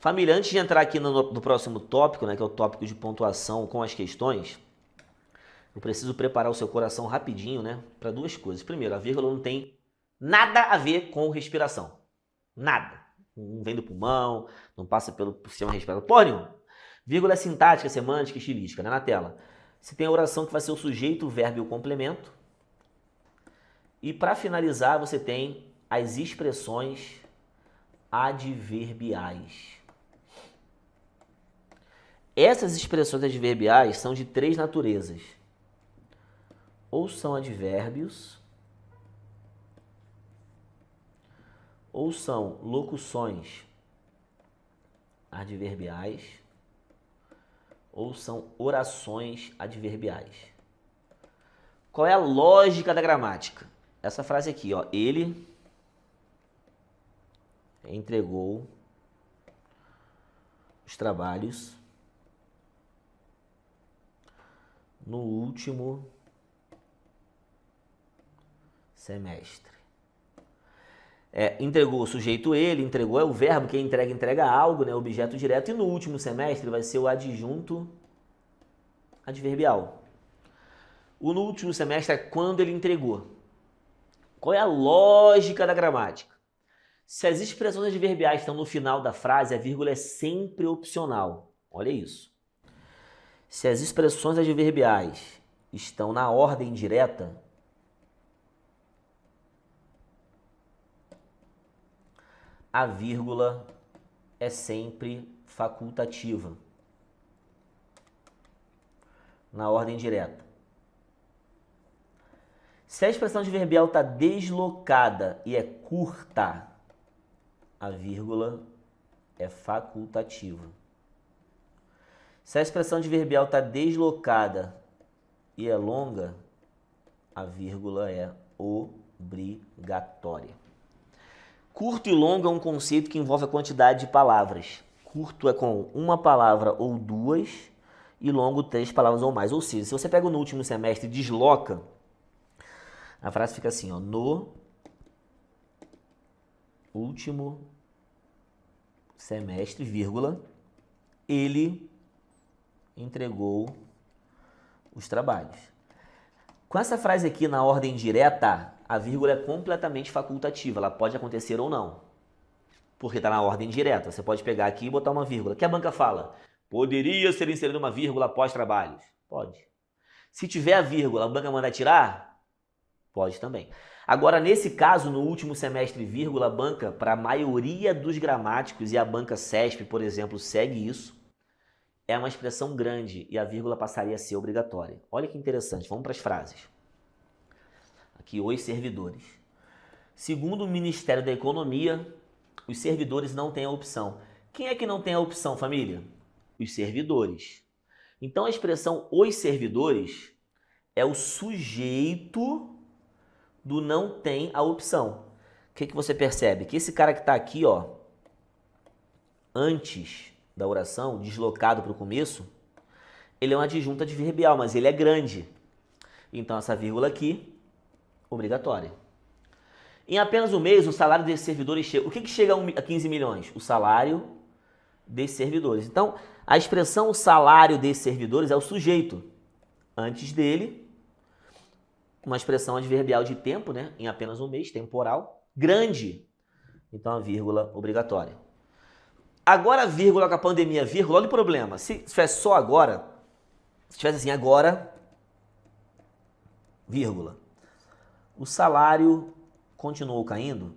Família, antes de entrar aqui no próximo tópico, né, que é o tópico de pontuação com as questões, eu preciso preparar o seu coração rapidinho, né, para duas coisas. Primeiro, a vírgula não tem nada a ver com respiração. Nada. Não vem do pulmão, não passa pelo sistema respiratório. Porra nenhuma. Vírgula é sintática, semântica e estilística, né, na tela. Você tem a oração que vai ser o sujeito, o verbo e o complemento. E para finalizar, você tem as expressões adverbiais. Essas expressões adverbiais são de três naturezas. Ou são advérbios, ou são locuções adverbiais, ou são orações adverbiais. Qual é a lógica da gramática? Essa frase aqui, ó, ele entregou os trabalhos no último semestre. Entregou o sujeito ele, entregou é o verbo, quem entrega, entrega algo, né? Objeto direto. E no último semestre vai ser o adjunto adverbial. O no último semestre é quando ele entregou. Qual é a lógica da gramática? Se as expressões adverbiais estão no final da frase, a vírgula é sempre opcional. Olha isso. Se as expressões adverbiais estão na ordem direta, a vírgula é sempre facultativa. Na ordem direta. Se a expressão adverbial está deslocada e é curta, a vírgula é facultativa. Se a expressão adverbial está deslocada e é longa, a vírgula é obrigatória. Curto e longo é um conceito que envolve a quantidade de palavras. Curto é com uma palavra ou duas e longo 3 palavras ou mais. Ou seja, se você pega no último semestre e desloca, a frase fica assim, ó, no último semestre, vírgula, ele entregou os trabalhos. Com essa frase aqui na ordem direta, a vírgula é completamente facultativa, ela pode acontecer ou não, porque está na ordem direta. Você pode pegar aqui e botar uma vírgula. O que a banca fala? Poderia ser inserida uma vírgula após trabalhos? Pode. Se tiver a vírgula, a banca manda tirar? Pode também. Agora, nesse caso, no último semestre, vírgula, a banca, para a maioria dos gramáticos, e a banca CESP, por exemplo, segue isso, é uma expressão grande e a vírgula passaria a ser obrigatória. Olha que interessante, vamos para as frases. Aqui, os servidores. Segundo o Ministério da Economia, os servidores não têm a opção. Quem é que não tem a opção, família? Os servidores. Então, a expressão os servidores é o sujeito do não tem a opção. O que você percebe? Que esse cara que está aqui, ó, antes da oração, deslocado para o começo, ele é um adjunto adverbial, mas ele é grande. Então, essa vírgula aqui, obrigatória. Em apenas um mês, o salário desses servidores chega... O que chega a 15 milhões? O salário desses servidores. Então, a expressão salário desses servidores é o sujeito. Antes dele, uma expressão adverbial de tempo, né? Em apenas um mês, temporal. Grande. Então, a vírgula obrigatória. Agora, a vírgula com a pandemia, vírgula, olha o problema. Se tivesse só agora, se tivesse assim, agora, vírgula, o salário continuou caindo,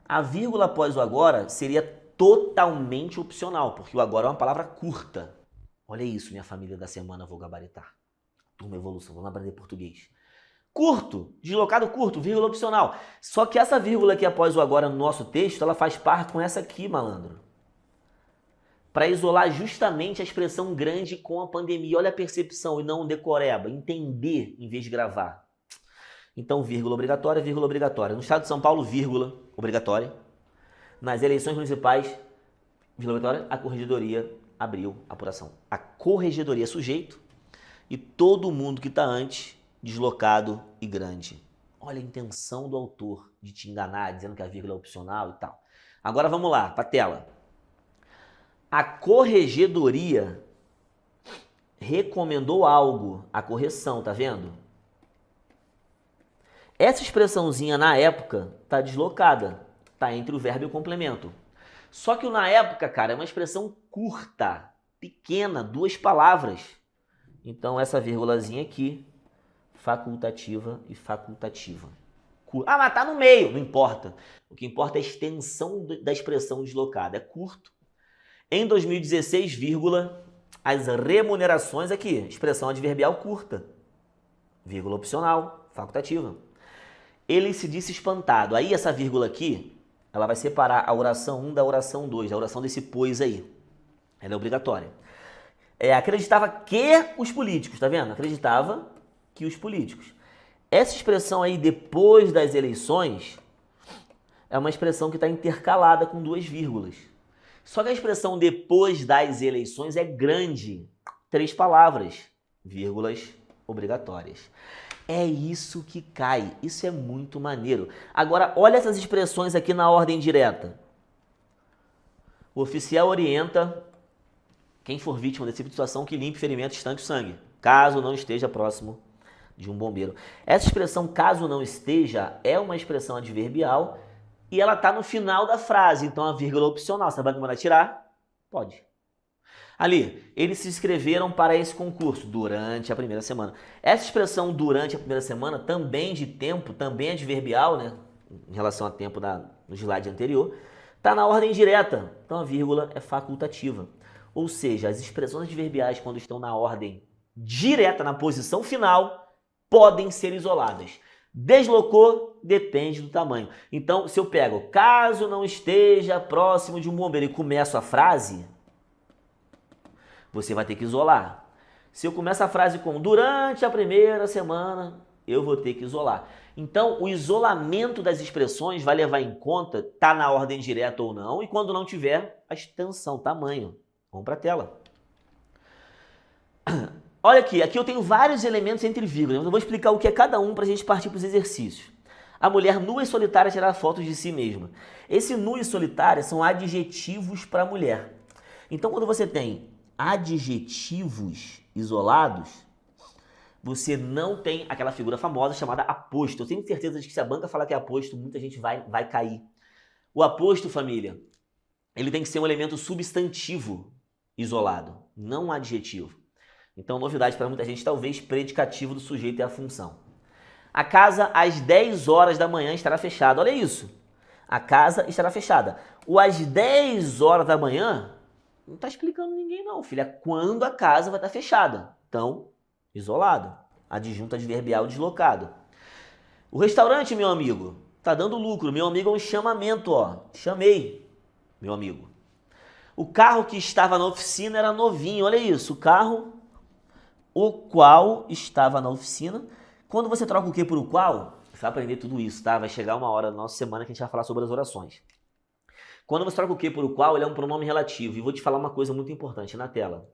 a vírgula após o agora seria totalmente opcional, porque o agora é uma palavra curta. Olha isso, minha família da semana, vou gabaritar. Turma Evolução, vamos aprender português. Curto, deslocado curto, vírgula opcional. Só que essa vírgula aqui após o agora no nosso texto, ela faz par com essa aqui, malandro. Para isolar justamente a expressão grande com a pandemia. Olha a percepção e não o decoreba. Entender em vez de gravar. Então, vírgula obrigatória, vírgula obrigatória. No estado de São Paulo, vírgula obrigatória. Nas eleições municipais, vírgula obrigatória, a corregedoria abriu a apuração. A corregedoria é sujeito e todo mundo que está antes, deslocado e grande. Olha a intenção do autor de te enganar, dizendo que a vírgula é opcional e tal. Agora vamos lá, para a tela. A corregedoria recomendou algo, a correção, tá vendo? Essa expressãozinha na época tá deslocada, tá entre o verbo e o complemento. Só que o na época, cara, é uma expressão curta, pequena, 2 palavras. Então essa vírgulazinha aqui, facultativa e facultativa. Ah, mas tá no meio, não importa. O que importa é a extensão da expressão deslocada. É curto. Em 2016, vírgula, as remunerações aqui, expressão adverbial curta, vírgula opcional, facultativa. Ele se disse espantado. Aí essa vírgula aqui, ela vai separar a oração 1 da oração 2, a oração desse pois aí. Ela é obrigatória. Acreditava que os políticos, tá vendo? Acreditava que os políticos. Essa expressão aí, depois das eleições, é uma expressão que está intercalada com 2 vírgulas. Só que a expressão depois das eleições é grande. 3 palavras, vírgulas obrigatórias. É isso que cai. Isso é muito maneiro. Agora, olha essas expressões aqui na ordem direta. O oficial orienta quem for vítima desse tipo de situação que limpe ferimento, estanque o sangue, caso não esteja próximo de um bombeiro. Essa expressão, caso não esteja, é uma expressão adverbial e ela está no final da frase, então a vírgula opcional. Você vai mandar tirar? Pode. Ali, eles se inscreveram para esse concurso durante a primeira semana. Essa expressão durante a primeira semana, também de tempo, também adverbial, né? Em relação ao tempo no slide anterior, está na ordem direta. Então a vírgula é facultativa. Ou seja, as expressões adverbiais, quando estão na ordem direta, na posição final, podem ser isoladas. Deslocou, depende do tamanho. Então, se eu pego, caso não esteja próximo de um bombeiro e começo a frase, você vai ter que isolar. Se eu começo a frase com durante a primeira semana, eu vou ter que isolar. Então, o isolamento das expressões vai levar em conta, tá na ordem direta ou não, e quando não tiver, a extensão, tamanho. Vamos para a tela. Olha aqui eu tenho vários elementos entre vírgulas, mas eu vou explicar o que é cada um para a gente partir para os exercícios. A mulher nua e solitária tirar fotos de si mesma. Esse nua e solitária são adjetivos para a mulher. Então, quando você tem adjetivos isolados, você não tem aquela figura famosa chamada aposto. Eu tenho certeza de que se a banca falar que é aposto, muita gente vai cair. O aposto, família, ele tem que ser um elemento substantivo isolado, não um adjetivo. Então, novidade para muita gente, talvez predicativo do sujeito é a função. A casa às 10 horas da manhã estará fechada. Olha isso. A casa estará fechada. O às 10 horas da manhã não está explicando ninguém não, filho. É quando a casa vai estar fechada. Então, isolado. Adjunto adverbial deslocado. O restaurante, meu amigo, está dando lucro. Meu amigo é um chamamento, ó. Chamei, meu amigo. O carro que estava na oficina era novinho. Olha isso. O carro, o qual estava na oficina. Quando você troca o que por o qual, você vai aprender tudo isso, tá? Vai chegar uma hora da nossa semana que a gente vai falar sobre as orações. Quando você troca o que por o qual, ele é um pronome relativo. E vou te falar uma coisa muito importante na tela.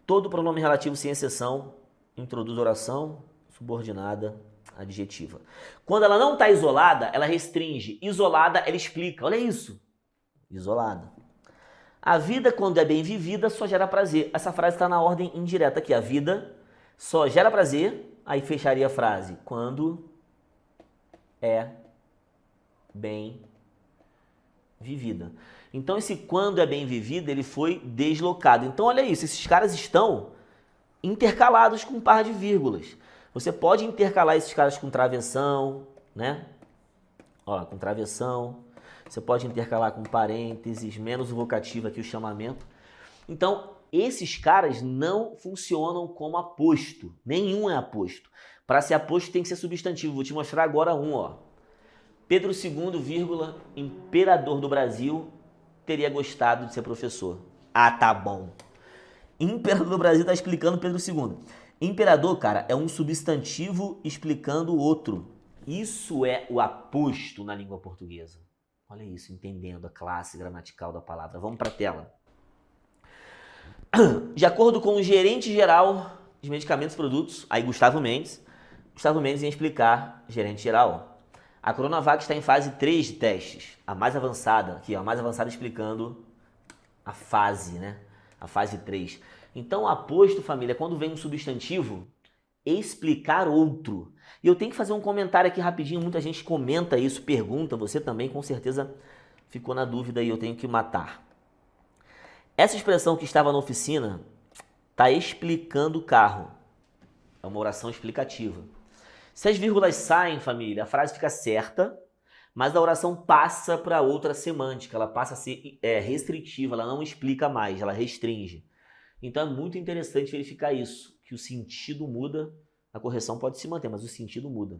Todo pronome relativo, sem exceção, introduz oração subordinada adjetiva. Quando ela não está isolada, ela restringe. Isolada, ela explica. Olha isso. Isolada. A vida, quando é bem vivida, só gera prazer. Essa frase está na ordem indireta aqui. A vida só gera prazer. Aí fecharia a frase. Quando é bem vivida. Então, esse quando é bem vivida, ele foi deslocado. Então, olha isso. Esses caras estão intercalados com um par de vírgulas. Você pode intercalar esses caras com travessão, né? Ó, com travessão. Você pode intercalar com parênteses, menos o vocativo aqui, o chamamento. Então, esses caras não funcionam como aposto. Nenhum é aposto. Para ser aposto tem que ser substantivo. Vou te mostrar agora um, ó. Pedro II, vírgula, imperador do Brasil, teria gostado de ser professor. Ah, tá bom. Imperador do Brasil está explicando Pedro II. Imperador, cara, é um substantivo explicando o outro. Isso é o aposto na língua portuguesa. Olha isso, entendendo a classe gramatical da palavra. Vamos para a tela. De acordo com o gerente geral de medicamentos e produtos, aí Gustavo Mendes ia explicar gerente geral. A Coronavac está em fase 3 de testes, a mais avançada, aqui, ó, a mais avançada explicando a fase, né? A fase 3. Então, aposto, família, quando vem um substantivo, explicar outro. E eu tenho que fazer um comentário aqui rapidinho, muita gente comenta isso, pergunta, você também com certeza ficou na dúvida e eu tenho que matar. Essa expressão que estava na oficina está explicando o carro. É uma oração explicativa. Se as vírgulas saem, família, a frase fica certa, mas a oração passa para outra semântica, ela passa a ser restritiva, ela não explica mais, ela restringe. Então é muito interessante verificar isso, que o sentido muda, a correção pode se manter, mas o sentido muda.